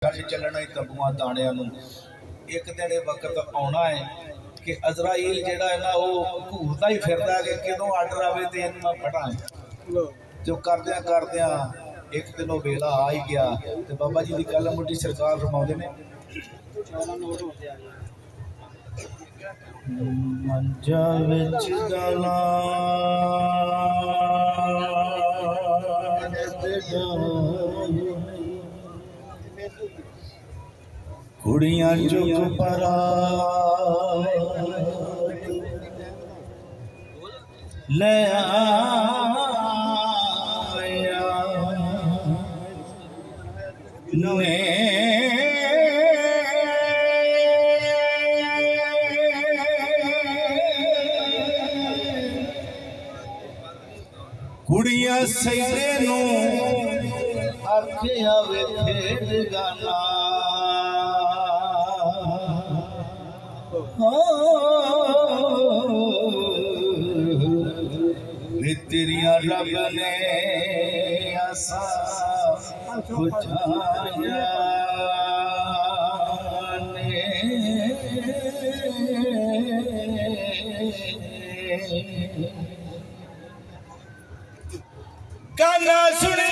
ਚੱਲਣਾ ਹੀ ਤੰਬੂਆਂ ਤਾਣਿਆਂ ਨੂੰ। ਇੱਕ ਦਿਨ ਇਹ ਵਕਤ ਆਉਣਾ ਹੈ ਕਿ ਅਜ਼ਰਾਈਲ ਜਿਹੜਾ ਹੈ ਨਾ ਉਹ ਘੂਰਦਾ ਹੀ ਫਿਰਦਾ ਕਿ ਕਦੋਂ ਆਰਡਰ ਆਵੇ ਤੇ ਇਹਨੂੰ ਮੈਂ ਫੜਾਂ। ਜੋ ਕਰਦਿਆਂ ਕਰਦਿਆਂ ਇੱਕ ਦਿਨ ਉਹ ਵੇਲਾ ਆ ਹੀ ਗਿਆ ਤੇ ਬਾਬਾ ਜੀ ਦੀ ਗੱਲ ਮੁੱਢੀ ਸਰਕਾਰ ਫਰਮਾਉਂਦੇ ਨੇ ਮੰਜਾ ਵਿੱਚ ਗਲਾ ਕੁੜੀਆਂ ਚੁੱਕ ਪਰਾ ਲੈ ਆਇਆ ਨੇ ਕੁੜੀਆਂ ਸੈਦੇ ਨੂੰ ਆਖਿਆ ਵੇ ਖੇਡ ਗਾਣਾ तेरिया रब ने आसा बुझाया गाना सुने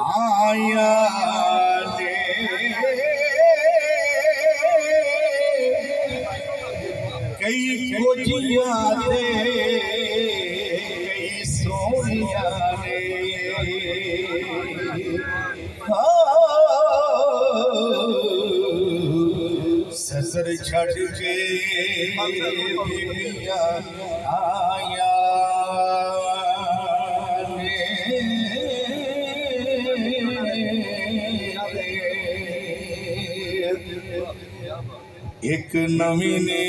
आया कई खोजिया थे कई सोनिया ने ससर छड़ के बिटिया आया एक नवी ने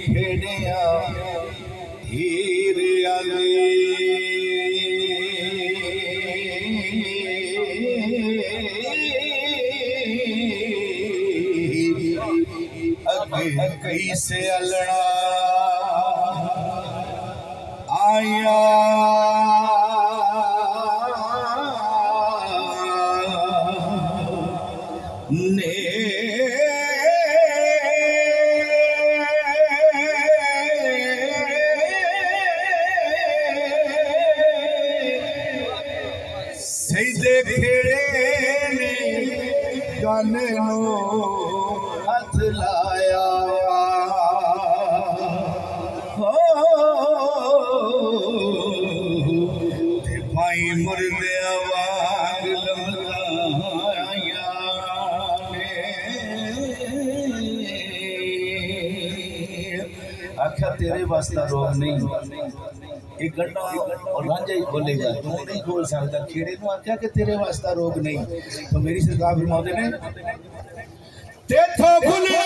खेड़िया हीर आले अगे कई से अलड़ा आया ने सैदे खेड़े ने गाने हाथ लाया ते भाई मुर्दे आवाज लमकाया आख्या तेरे वास्ता रोग नहीं एक गड्ढा और रांझा ही खोलेगा तू नहीं खोल सकता खेड़े को आख्या कि तेरे वास्ता रोग नहीं तो मेरी सरकार फरमाते ने तेथों खुले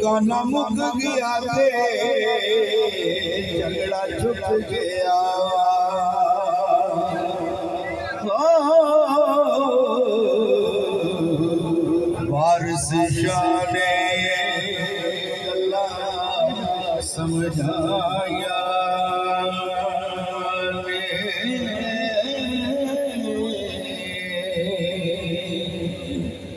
गाना मुक गया थे झगड़ा झुक गया वारिस शाह ने अल्लाह समझाया